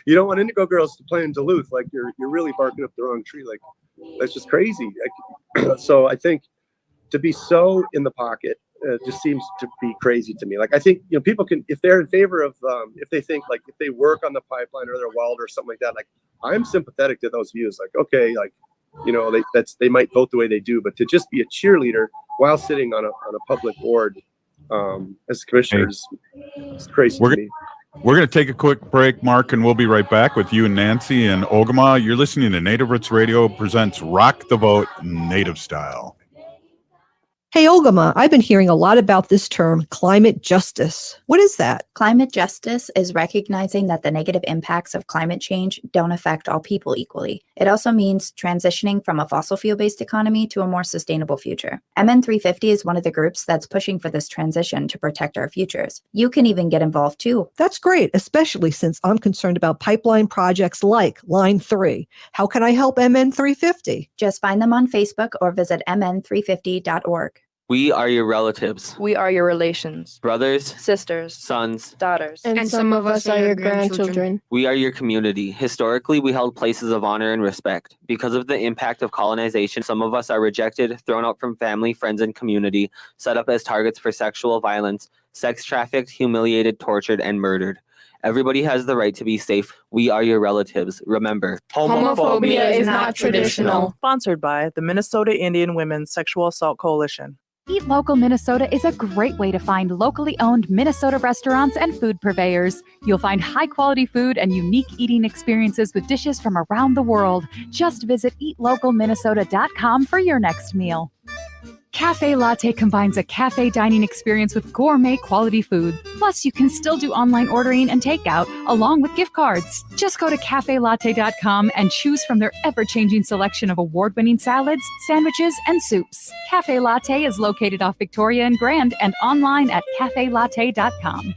you don't want Indigo Girls to play in Duluth. Like you're really barking up the wrong tree. Like that's just crazy. So I think to be so in the pocket just seems to be crazy to me. Like I think people can, if they're in favor of, if they think like if they work on the pipeline or they're weld or something like that. Like I'm sympathetic to those views. Like okay, like. They might vote the way they do, but to just be a cheerleader while sitting on a public board as commissioners, it's crazy to me. We're going to take a quick break, Mark, and we'll be right back with you and Nancy and Ogama. You're listening to Native Roots Radio presents Rock the Vote Native Style. Hey, Ogama, I've been hearing a lot about this term, climate justice. What is that? Climate justice is recognizing that the negative impacts of climate change don't affect all people equally. It also means transitioning from a fossil fuel-based economy to a more sustainable future. MN350 is one of the groups that's pushing for this transition to protect our futures. You can even get involved too. That's great, especially since I'm concerned about pipeline projects like Line 3. How can I help MN350? Just find them on Facebook or visit mn350.org. We are your relatives, We are your relations, brothers, sisters, sons. daughters. And some of us are your grandchildren. We are your community. Historically, we held places of honor and respect. Because of the impact of colonization, some of us are rejected, thrown out from family, friends, and community, set up as targets for sexual violence, sex trafficked, humiliated, tortured, and murdered. Everybody has the right to be safe. We are your relatives. Remember, Homophobia is not traditional. Sponsored by the Minnesota Indian Women's Sexual Assault Coalition. Eat Local Minnesota is a great way to find locally owned Minnesota restaurants and food purveyors. You'll find high-quality food and unique eating experiences with dishes from around the world. Just visit eatlocalminnesota.com for your next meal. Cafe Latte combines a cafe dining experience with gourmet quality food. Plus, you can still do online ordering and takeout, along with gift cards. Just go to cafelatte.com and choose from their ever-changing selection of award-winning salads, sandwiches, and soups. Cafe Latte is located off Victoria and Grand and online at cafelatte.com.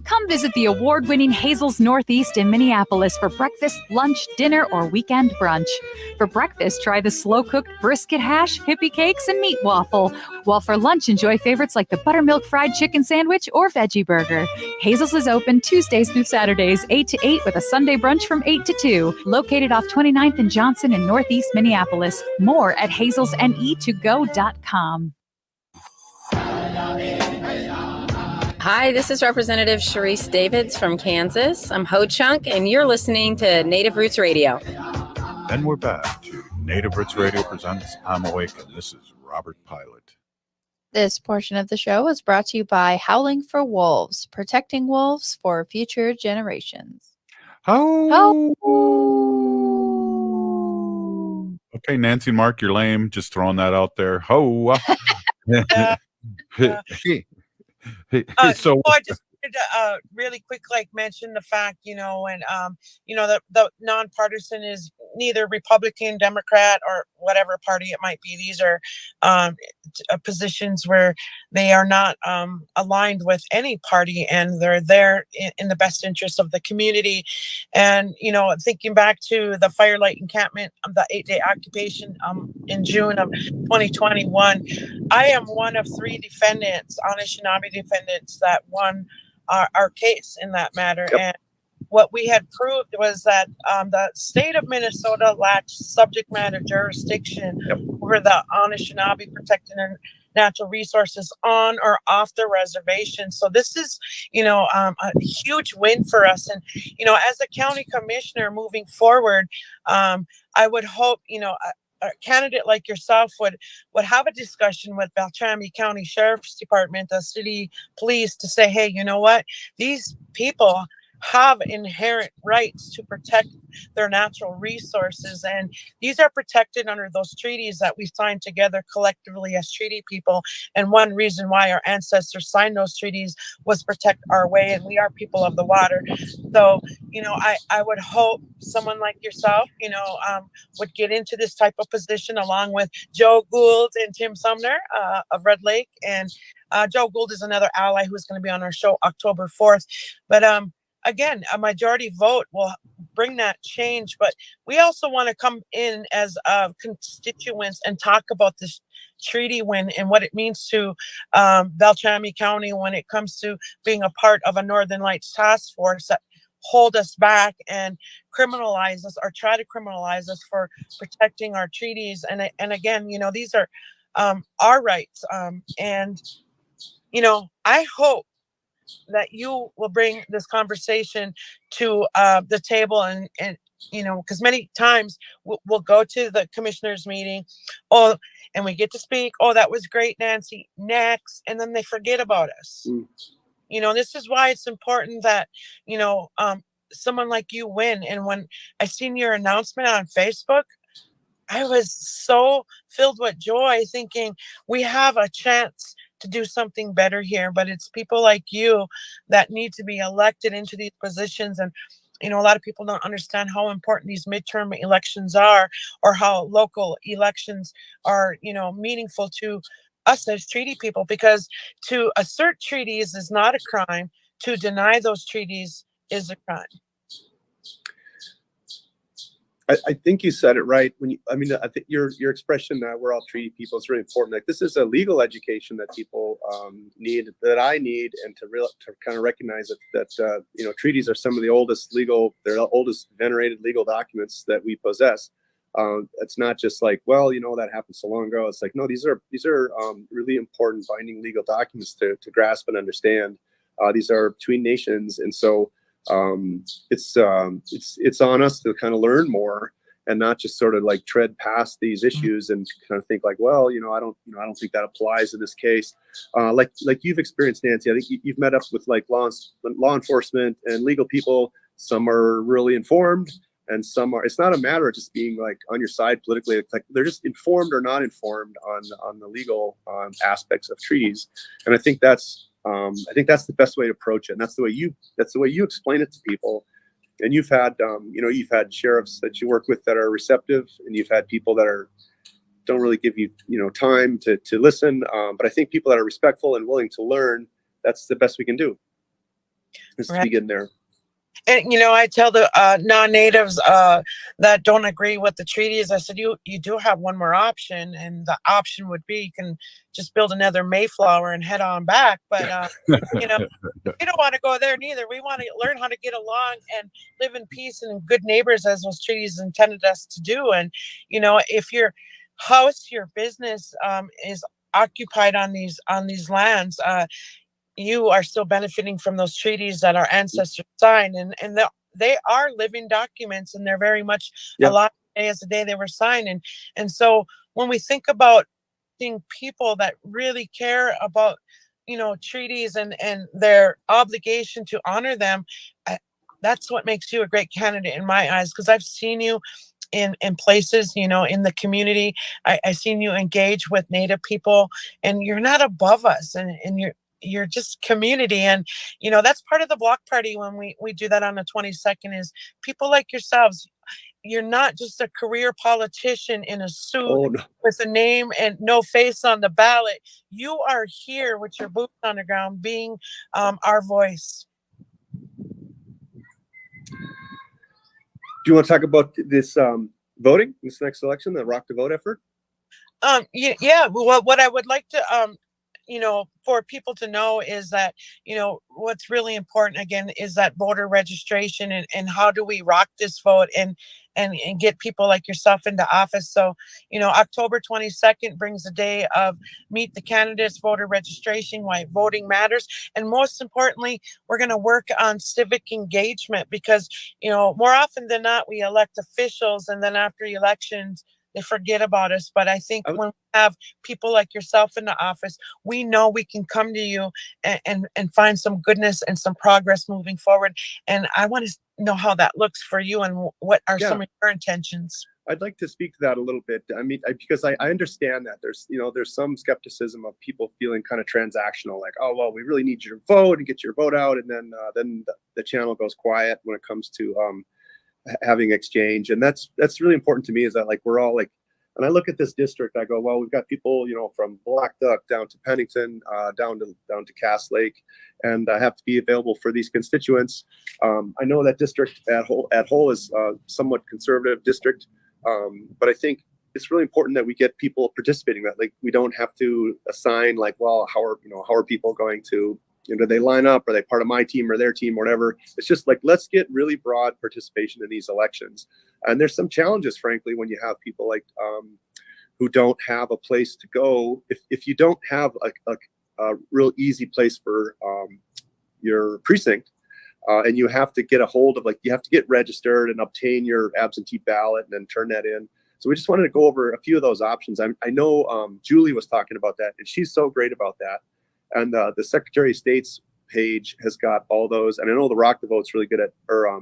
Come visit the award-winning Hazel's Northeast in Minneapolis for breakfast, lunch, dinner, or weekend brunch. For breakfast, try the slow-cooked brisket hash, hippie cakes, and meat waffle. While for lunch, enjoy favorites like the buttermilk fried chicken sandwich or veggie burger. Hazel's is open Tuesdays through Saturdays, 8 to 8, with a Sunday brunch from 8 to 2. Located off 29th and Johnson in Northeast Minneapolis. More at hazelsne2go.com. Hi, this is Representative Sharice Davids from Kansas. I'm Ho Chunk, and you're listening to Native Roots Radio. And we're back to Native Roots Radio presents I'm Awake, and this is Robert Pilot. This portion of the show is brought to you by Howling for Wolves, protecting wolves for future generations. Okay, Nancy and Mark, you're lame. Just throwing that out there. Ho. So I just wanted to really quick mention the fact, and the nonpartisan is neither Republican, Democrat, or whatever party it might be. These are positions where they are not aligned with any party, and they're there in the best interest of the community. And thinking back to the Firelight encampment, the 8-day occupation in June of 2021, I am one of 3 defendants, Anishinaabe defendants, that won our case in that matter. Yep. And what we had proved was that the state of Minnesota lacked subject matter jurisdiction over the Anishinaabe protecting their natural resources on or off the reservation. So this is, a huge win for us. And, as a county commissioner moving forward, I would hope, a candidate like yourself would have a discussion with Beltrami County Sheriff's Department, the city police, to say, hey, you know what? These people have inherent rights to protect their natural resources, and these are protected under those treaties that we signed together collectively as treaty people. And one reason why our ancestors signed those treaties was protect our way, and we are people of the water. So I would hope someone like yourself would get into this type of position along with Joe Gould and Tim Sumner of Red Lake. And Joe Gould is another ally who's going to be on our show October 4th. But again, a majority vote will bring that change, but we also want to come in as constituents and talk about this treaty win and what it means to Beltrami County when it comes to being a part of a Northern Lights task force that hold us back and criminalize us or try to criminalize us for protecting our treaties. And again, these are our rights. And I hope that you will bring this conversation to the table and because many times we'll go to the commissioners meeting, and we get to speak. Oh, that was great, Nancy. Next. And then they forget about us. This is why it's important that, someone like you win. And when I seen your announcement on Facebook, I was so filled with joy thinking we have a chance to do something better here, but it's people like you that need to be elected into these positions. And a lot of people don't understand how important these midterm elections are, or how local elections are, meaningful to us as treaty people, because to assert treaties is not a crime. To deny those treaties is a crime. I think you said it right. I think your expression that we're all treaty people is really important. Like, this is a legal education that people need, that I need, and to kind of recognize that treaties are some of the oldest venerated legal documents that we possess. It's not just like, well, that happened so long ago. It's like, no, these are really important binding legal documents to grasp and understand. These are between nations, and so it's on us to kind of learn more and not just sort of like tread past these issues and kind of think like, well, I don't think that applies in this case. Like you've experienced, Nancy. I think you've met up with like law enforcement and legal people. Some are really informed, and some are. It's not a matter of just being like on your side politically. It's like they're just informed or not informed on the legal aspects of treaties, and I think that's the best way to approach it, and that's the way you explain it to people. And you've had sheriffs that you work with that are receptive, and you've had people that don't really give you time to listen. But I think people that are respectful and willing to learn, that's the best we can do. Is to begin there. And I tell the non-natives that don't agree with the treaties, I said, you do have one more option, and the option would be you can just build another Mayflower and head on back. But we don't want to go there neither. We want to learn how to get along and live in peace and in good neighbors, as those treaties intended us to do. And if your house, your business is occupied on these lands, you are still benefiting from those treaties that our ancestors signed, and they are living documents, and they're very much alive today as the day they were signed. And so when we think about seeing people that really care about treaties and their obligation to honor them, that's what makes you a great candidate in my eyes, because I've seen you in places, in the community. I've seen you engage with Native people, and you're not above us, and you're just community. And that's part of the block party when we do that on the 22nd, is people like yourselves. You're not just a career politician in a suit with a name and no face on the ballot. You are here with your boots on the ground, being our voice. Do you want to talk about this voting, this next election, the Rock to Vote effort? Yeah. Well, what I would like to for people to know is that, what's really important again is that voter registration, and how do we rock this vote and get people like yourself into office. So, October 22nd brings the day of Meet the Candidates, voter registration, why voting matters. And most importantly, we're going to work on civic engagement, because, more often than not, we elect officials, and then after elections, they forget about us. But I think when we have people like yourself in the office, we know we can come to you and find some goodness and some progress moving forward. And I want to know how that looks for you, and what are some of your intentions. I'd like to speak to that a little bit. I mean, because I understand that there's some skepticism of people feeling kind of transactional, like, oh, well, we really need you to vote and get your vote out. And then the channel goes quiet when it comes to having exchange. And that's really important to me, is that like we're all like, when I look at this district, I go, well, we've got people from Black Duck down to Pennington, down to Cass Lake, and I have to be available for these constituents. I know that district at whole is a somewhat conservative district, but I think it's really important that we get people participating. That like we don't have to assign like, well, how are people going to, do they line up? Are they part of my team or their team or whatever? It's just like, let's get really broad participation in these elections. And there's some challenges, frankly, when you have people like who don't have a place to go. If you don't have a real easy place for your precinct, and you have to get a hold of, like, you have to get registered and obtain your absentee ballot and then turn that in. So we just wanted to go over a few of those options. I know Julie was talking about that, and she's so great about that. And the Secretary of State's page has got all those. And I know the Rock the Vote's really good at, or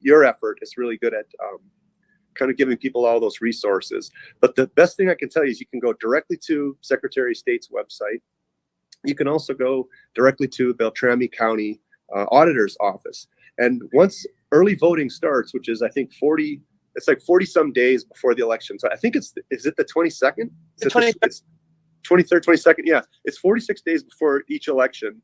your effort is really good at kind of giving people all those resources. But the best thing I can tell you is you can go directly to Secretary of State's website. You can also go directly to Beltrami County Auditor's Office. And once early voting starts, which is I think 40 some days before the election. So I think is it the 22nd? The 23rd. It's 23rd, 22nd. Yeah, it's 46 days before each election.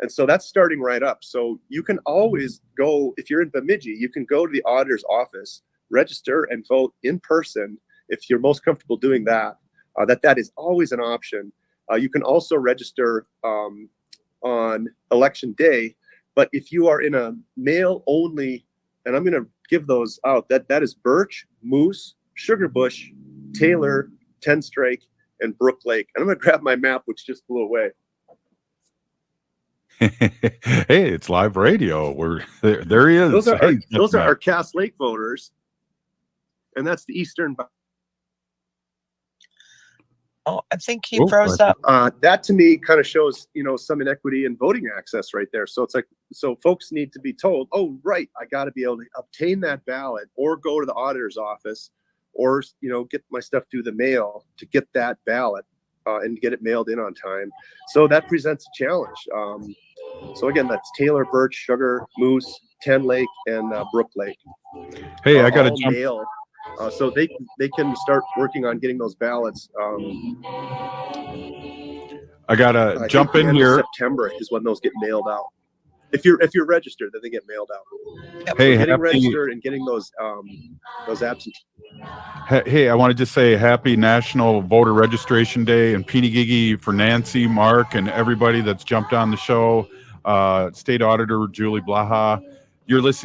And so that's starting right up. So you can always go, if you're in Bemidji, you can go to the auditor's office, register and vote in person if you're most comfortable doing that. That is always an option. You can also register on election day. But if you are in a mail only, and I'm going to give those out, that is Birch, Moose, Sugarbush, Taylor, Tenstrike, and Brook Lake. And I'm going to grab my map, which just blew away. Hey, it's live radio. There he is. Those are our Cass Lake voters, and that's the eastern. Oh, I think he froze up. That to me kind of shows, some inequity in voting access right there. So it's like, so folks need to be told, oh, right, I got to be able to obtain that ballot or go to the auditor's office or, get my stuff through the mail to get that ballot and get it mailed in on time. So that presents a challenge. So again, that's Taylor, Birch, Sugar, Moose, Ten Lake, and Brook Lake. Hey, I got to jump. Mail. So they can start working on getting those ballots. I gotta jump in here. September is when those get mailed out. If you're registered, then they get mailed out. Hey, so getting registered and getting those absentee. Hey, I want to just say happy National Voter Registration Day and Peenigigi for Nancy, Mark, and everybody that's jumped on the show. State Auditor Julie Blaha. You're listening